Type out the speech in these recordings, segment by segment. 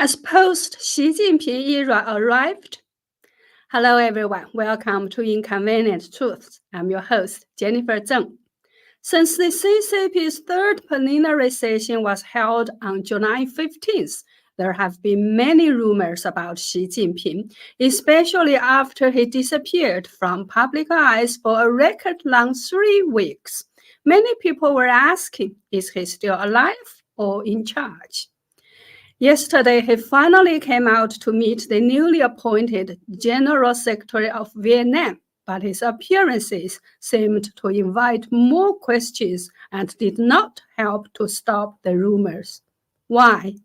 Has post-Xi Jinping era arrived? Hello, everyone. Welcome to Inconvenient Truths. I'm your host, Jennifer Zeng. Since the CCP's third plenary session was held on July 15th, there have been many rumors about Xi Jinping, especially after he disappeared from public eyes for a record-long 3 weeks. Many people were asking, is he still alive or in charge? Yesterday, he finally came out to meet the newly appointed General Secretary of Vietnam, but his appearances seemed to invite more questions and did not help to stop the rumors. Why?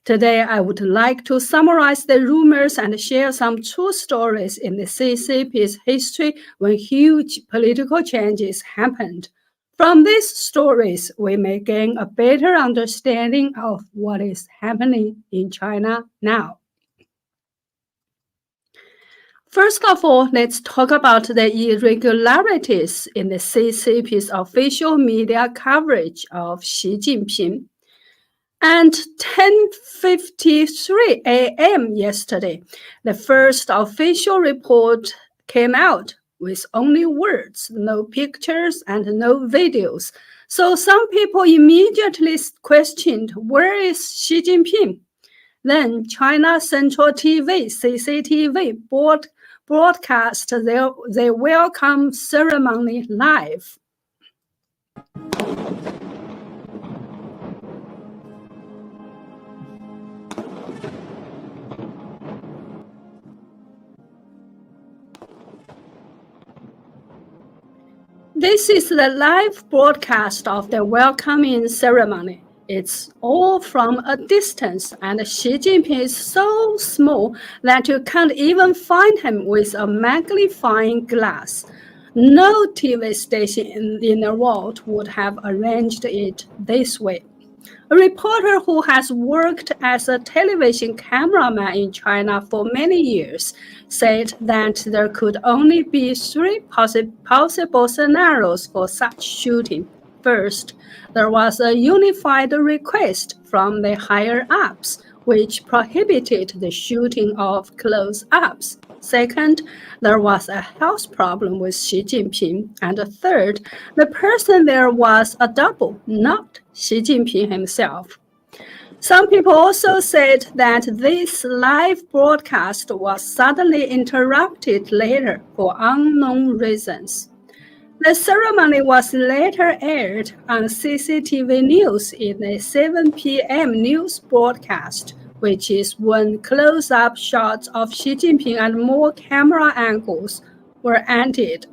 Today, I would like to summarize the rumors and share some true stories in the CCP's history when huge political changes happened. From these stories, we may gain a better understanding of what is happening in China now. First of all, let's talk about the irregularities in the CCP's official media coverage of Xi Jinping. At 10:53 a.m. yesterday, the first official report came out with only words, no pictures, and no videos. So some people immediately questioned, where is Xi Jinping? Then China Central TV, CCTV, broadcast their welcome ceremony live. This is the live broadcast of the welcoming ceremony. It's all from a distance, and Xi Jinping is so small that you can't even find him with a magnifying glass. No TV station in the world would have arranged it this way. A reporter who has worked as a television cameraman in China for many years said that there could only be 3 possible scenarios for such shooting. First, there was a unified request from the higher-ups, which prohibited the shooting of close-ups. Second, there was a health problem with Xi Jinping. And third, the person there was a double, not Xi Jinping himself. Some people also said that this live broadcast was suddenly interrupted later for unknown reasons. The ceremony was later aired on CCTV News in a 7 p.m. news broadcast, which is when close-up shots of Xi Jinping and more camera angles were added.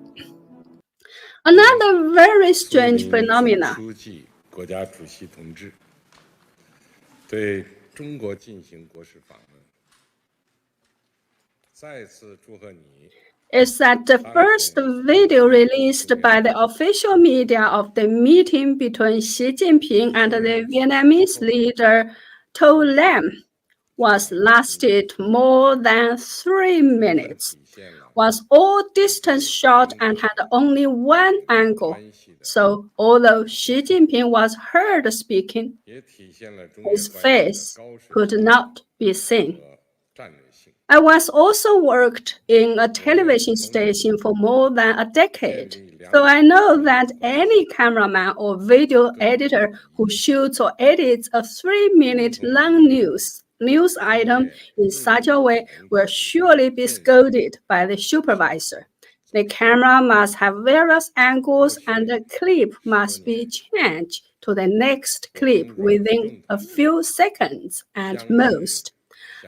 Another very strange phenomenon. 国家主席同志对中国进行国事访问，再次祝贺你。 Is that the first video released by the official media of the meeting between Xi Jinping and the Vietnamese leader To Lam lasted more than 3 minutes, was all distance shot and had only one angle. So although Xi Jinping was heard speaking, his face could not be seen. I was also worked in a television station for more than a decade, so I know that any cameraman or video editor who shoots or edits a 3-minute long news item in such a way will surely be scolded by the supervisor. The camera must have various angles and the clip must be changed to the next clip within a few seconds at most.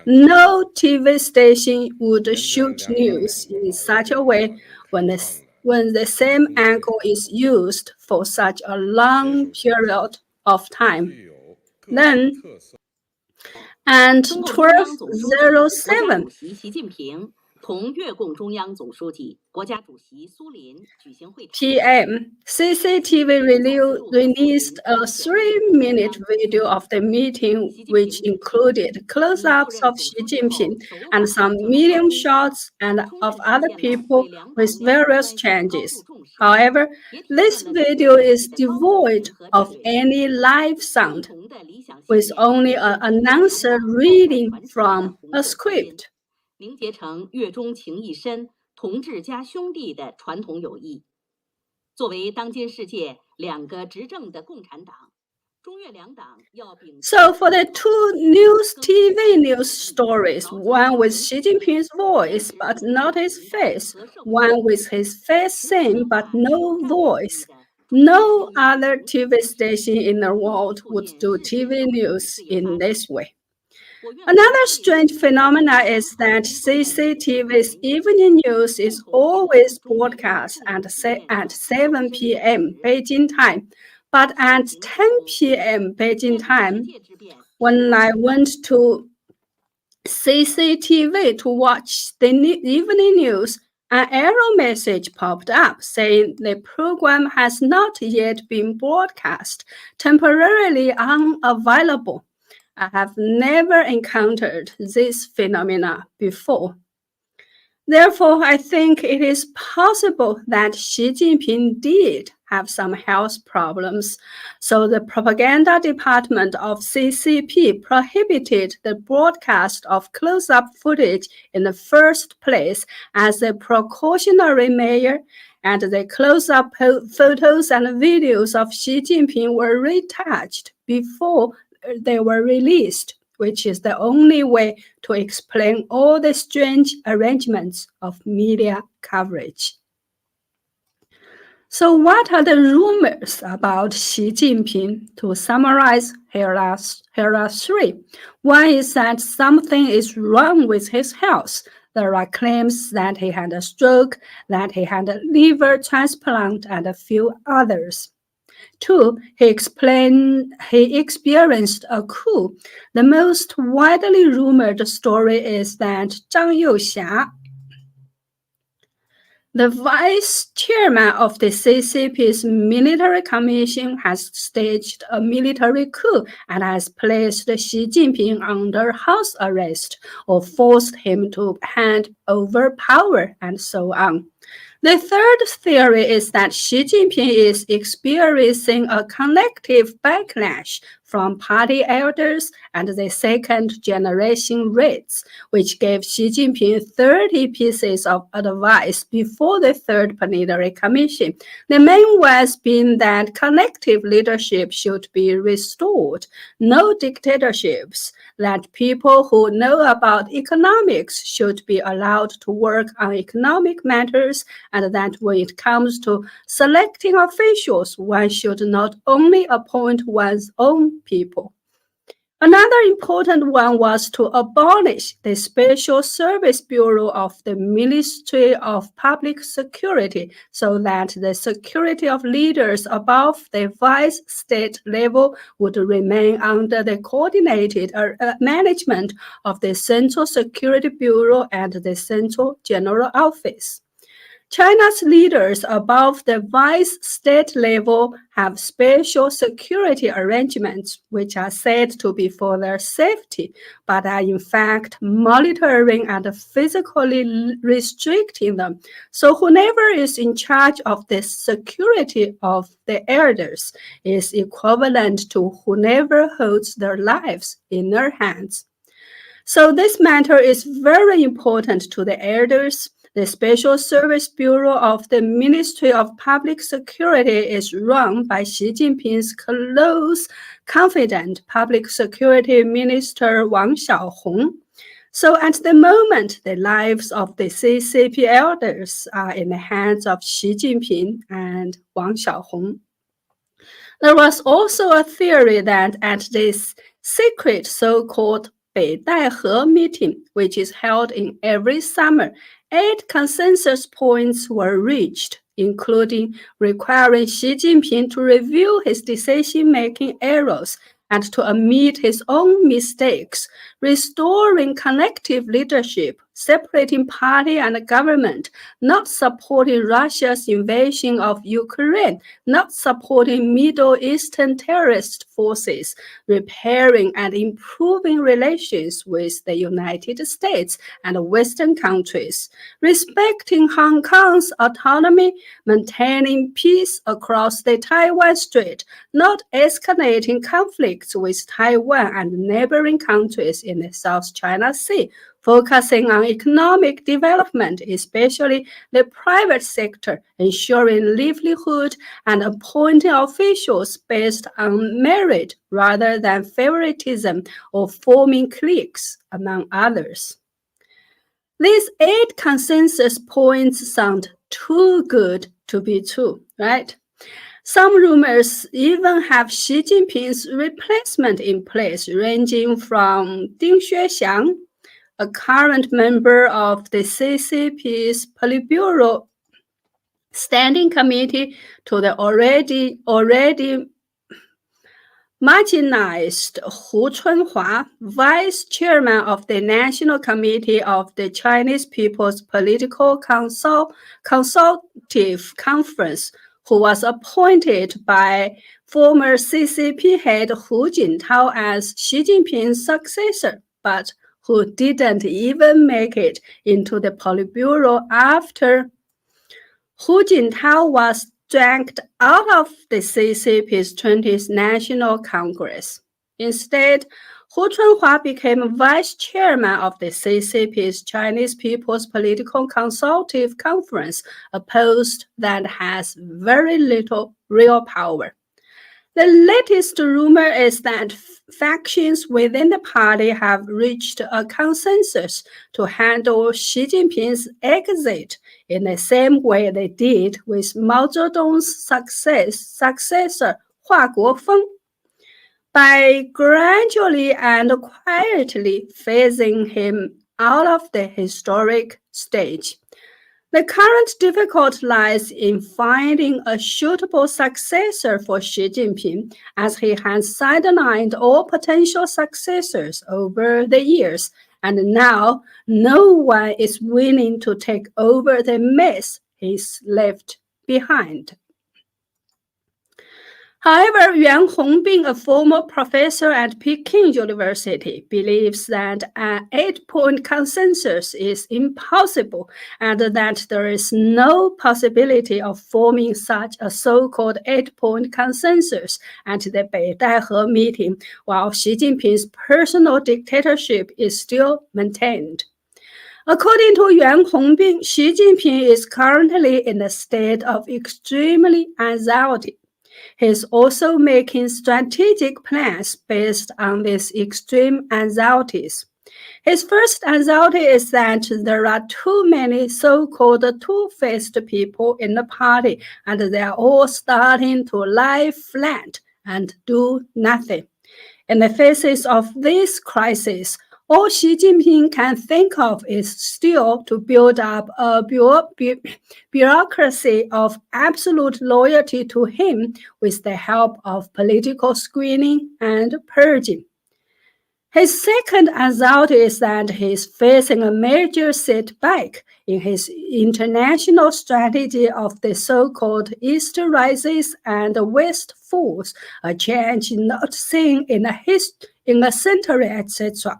No TV station would shoot news in such a way when the same angle is used for such a long period of time. Then, at 12:07, 同越共中央总书记、国家主席苏林举行会谈。PM, CCTV released a 3-minute video of the meeting, which included close-ups of Xi Jinping and some medium shots and of other people with various changes. However, this video is devoid of any live sound, with only an announcer reading from a script. 凝结成越中情谊深、同志加兄弟的传统友谊。作为当今世界两个执政的共产党，中越两党要秉。So for the two TV news stories, one with Xi Jinping's voice but not his face, one with his face seen but no voice, no other TV station in the world would do TV news in this way. Another strange phenomenon is that CCTV's evening news is always broadcast at 7 p.m. Beijing time, but at 10 p.m. Beijing time, when I went to CCTV to watch the evening news, an error message popped up saying the program has not yet been broadcast, temporarily unavailable. I have never encountered this phenomena before. Therefore, I think it is possible that Xi Jinping did have some health problems, so the propaganda department of CCP prohibited the broadcast of close-up footage in the first place as a precautionary measure, and the close-up photos and videos of Xi Jinping were retouched before they were released, which is the only way to explain all the strange arrangements of media coverage. So what are the rumors about Xi Jinping? To summarize, here are three. One is that something is wrong with his health. There are claims that he had a stroke, that he had a liver transplant, and a few others. Two, he experienced a coup. The most widely rumored story is that Zhang Youxia, the vice chairman of the CCP's military commission, has staged a military coup and has placed Xi Jinping under house arrest or forced him to hand over power and so on. The third theory is that Xi Jinping is experiencing a collective backlash from party elders and the second-generation Reds, which gave Xi Jinping 30 pieces of advice before the Third Plenary Commission. The main ones being that collective leadership should be restored, no dictatorships, that people who know about economics should be allowed to work on economic matters, and that when it comes to selecting officials, one should not only appoint one's own people. Another important one was to abolish the Special Service Bureau of the Ministry of Public Security so that the security of leaders above the vice state level would remain under the coordinated management of the Central Security Bureau and the Central General Office. China's leaders above the vice state level have special security arrangements, which are said to be for their safety, but are in fact monitoring and physically restricting them. So whoever is in charge of the security of the elders is equivalent to whoever holds their lives in their hands. So this matter is very important to the elders. The Special Service Bureau of the Ministry of Public Security is run by Xi Jinping's close confidant, Public Security Minister Wang Xiaohong. So at the moment, the lives of the CCP elders are in the hands of Xi Jinping and Wang Xiaohong. There was also a theory that at this secret so-called Beidaihe meeting, which is held in every summer, 8 consensus points were reached, including requiring Xi Jinping to review his decision-making errors and to admit his own mistakes, restoring collective leadership, separating party and government, not supporting Russia's invasion of Ukraine, not supporting Middle Eastern terrorist forces, repairing and improving relations with the United States and Western countries, respecting Hong Kong's autonomy, maintaining peace across the Taiwan Strait, not escalating conflicts with Taiwan and neighboring countries in the South China Sea, focusing on economic development, especially the private sector, ensuring livelihood and appointing officials based on merit rather than favoritism or forming cliques, among others. These 8 consensus points sound too good to be true, right? Some rumors even have Xi Jinping's replacement in place, ranging from Ding Xuexiang, a current member of the CCP's Politburo Standing Committee, to the already marginalized Hu Chunhua, vice chairman of the National Committee of the Chinese People's Political Consultative Conference, who was appointed by former CCP head Hu Jintao as Xi Jinping's successor, but who didn't even make it into the Politburo after Hu Jintao was dragged out of the CCP's 20th National Congress. Instead, Hu Chunhua became vice chairman of the CCP's Chinese People's Political Consultative Conference, a post that has very little real power. The latest rumor is that factions within the party have reached a consensus to handle Xi Jinping's exit in the same way they did with Mao Zedong's successor Hua Guofeng, by gradually and quietly phasing him out of the historic stage. The current difficulty lies in finding a suitable successor for Xi Jinping, as he has sidelined all potential successors over the years, and now no one is willing to take over the mess he's left behind. However, Yuan Hongbin, a former professor at Peking University, believes that an 8-point consensus is impossible and that there is no possibility of forming such a so-called 8-point consensus at the Beidaihe meeting, while Xi Jinping's personal dictatorship is still maintained. According to Yuan Hongbin, Xi Jinping is currently in a state of extremely anxiety. He is also making strategic plans based on these extreme anxieties. His first anxiety is that there are too many so-called two-faced people in the party, and they are all starting to lie flat and do nothing. In the faces of this crisis, all Xi Jinping can think of is still to build up a bureaucracy of absolute loyalty to him with the help of political screening and purging. His second anxiety is that he is facing a major setback in his international strategy of the so-called East rises and West falls, a change not seen in a century, etc.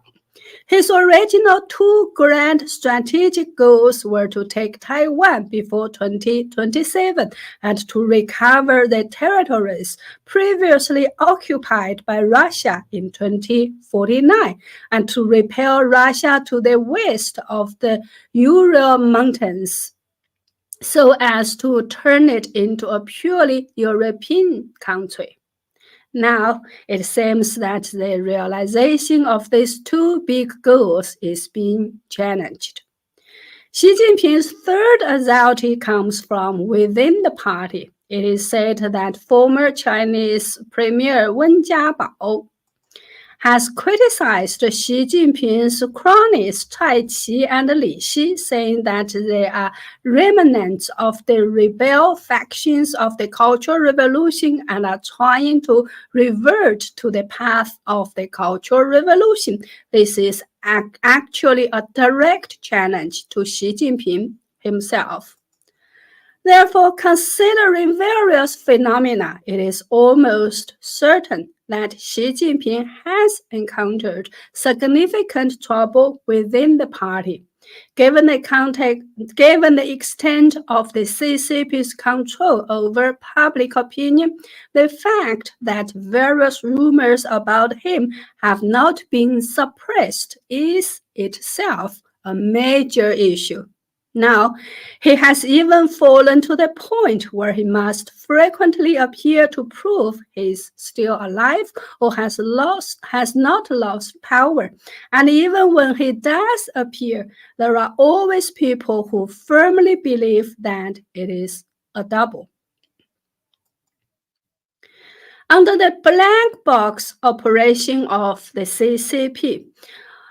His original 2 grand strategic goals were to take Taiwan before 2027 and to recover the territories previously occupied by Russia in 2049 and to repel Russia to the west of the Ural Mountains so as to turn it into a purely European country. Now, it seems that the realization of these 2 big goals is being challenged. Xi Jinping's third anxiety comes from within the party. It is said that former Chinese Premier Wen Jiabao has criticized Xi Jinping's cronies Cai Qi and Li Xi, saying that they are remnants of the rebel factions of the Cultural Revolution and are trying to revert to the path of the Cultural Revolution. This is actually a direct challenge to Xi Jinping himself. Therefore, considering various phenomena, it is almost certain that Xi Jinping has encountered significant trouble within the party. Given the extent of the CCP's control over public opinion, the fact that various rumors about him have not been suppressed is itself a major issue. Now, he has even fallen to the point where he must frequently appear to prove he's still alive or has not lost power. And even when he does appear, there are always people who firmly believe that it is a double. Under the black box operation of the CCP,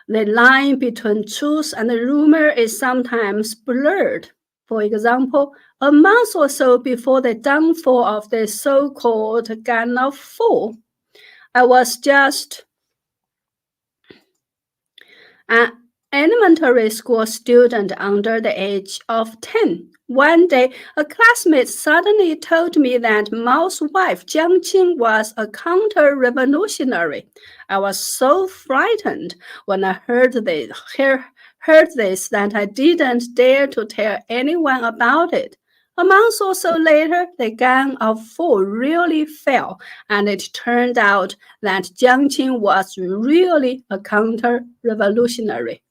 the line between truth and rumor is sometimes blurred. For example, a month or so before the downfall of the so-called Gang of Four, I was just an elementary school student under the age of 10. One day, a classmate suddenly told me that Mao's wife Jiang Qing was a counter-revolutionary. I was so frightened when I heard this that I didn't dare to tell anyone about it. A month or so later, the Gang of Four really fell, and it turned out that Jiang Qing was really a counter-revolutionary.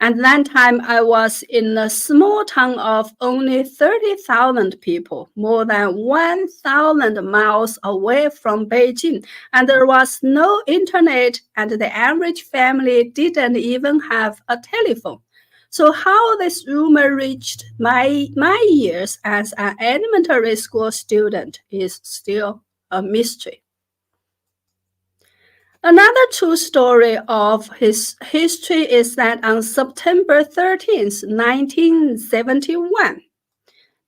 At that time, I was in a small town of only 30,000 people, more than 1,000 miles away from Beijing, and there was no internet, and the average family didn't even have a telephone. So how this rumor reached my ears as an elementary school student is still a mystery. Another true story of his history is that on September 13th, 1971,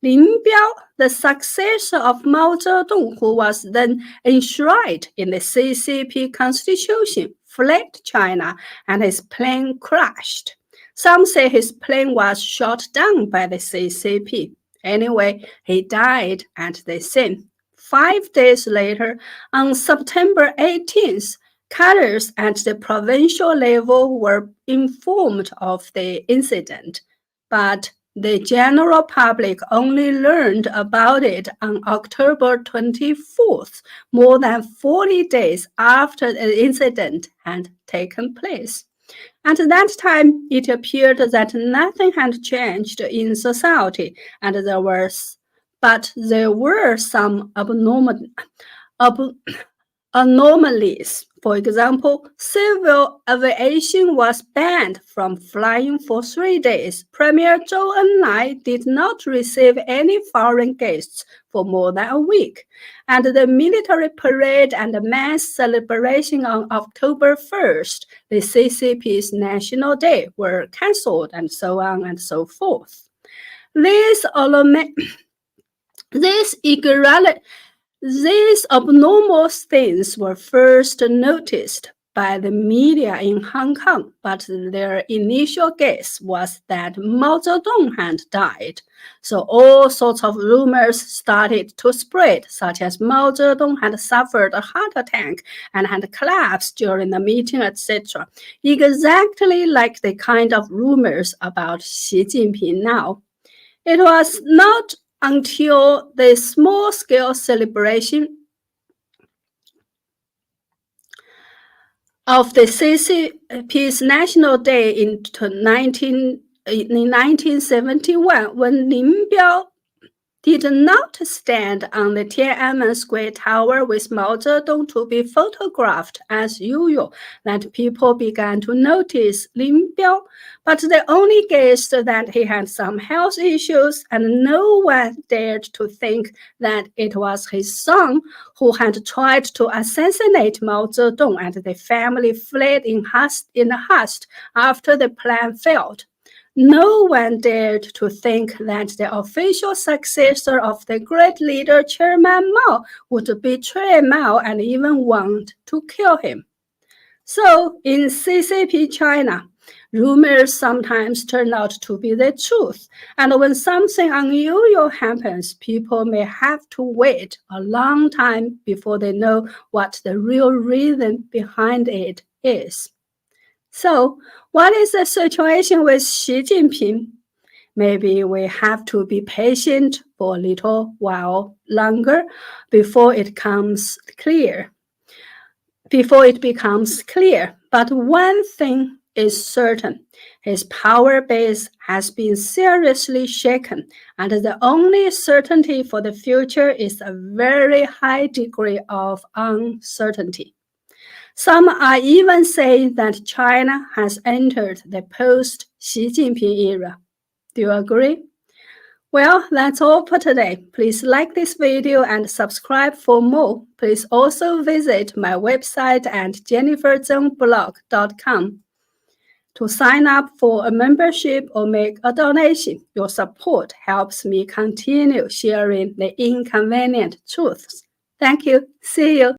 Lin Biao, the successor of Mao Zedong, who was then enshrined in the CCP constitution, fled China and his plane crashed. Some say his plane was shot down by the CCP. Anyway, he died at the scene. 5 days later, on September 18th, cadres at the provincial level were informed of the incident, but the general public only learned about it on October 24th, more than 40 days after the incident had taken place. At that time, it appeared that nothing had changed in society, and there were some anomalies. For example, civil aviation was banned from flying for 3 days. Premier Zhou Enlai did not receive any foreign guests for more than a week. And the military parade and mass celebration on October 1st, the CCP's National Day, were cancelled, and so on and so forth. These abnormal things were first noticed by the media in Hong Kong, but their initial guess was that Mao Zedong had died. So all sorts of rumors started to spread, such as Mao Zedong had suffered a heart attack and had collapsed during the meeting, etc. Exactly like the kind of rumors about Xi Jinping now. It was not until the small-scale celebration of the CCP's National Day in 1971, when Lin Biao did not stand on the Tiananmen Square Tower with Mao Zedong to be photographed as usual, that people began to notice Lin Biao, but they only guessed that he had some health issues, and no one dared to think that it was his son who had tried to assassinate Mao Zedong, and the family fled in haste after the plan failed. No one dared to think that the official successor of the great leader Chairman Mao would betray Mao and even want to kill him. So in CCP China, rumors sometimes turn out to be the truth, and when something unusual happens, people may have to wait a long time before they know what the real reason behind it is. So, what is the situation with Xi Jinping? Maybe we have to be patient for a little while longer before it becomes clear. But one thing is certain: his power base has been seriously shaken, and the only certainty for the future is a very high degree of uncertainty. Some are even saying that China has entered the post-Xi Jinping era. Do you agree? Well, that's all for today. Please like this video and subscribe for more. Please also visit my website at jenniferzengblog.com to sign up for a membership or make a donation. Your support helps me continue sharing the inconvenient truths. Thank you. See you.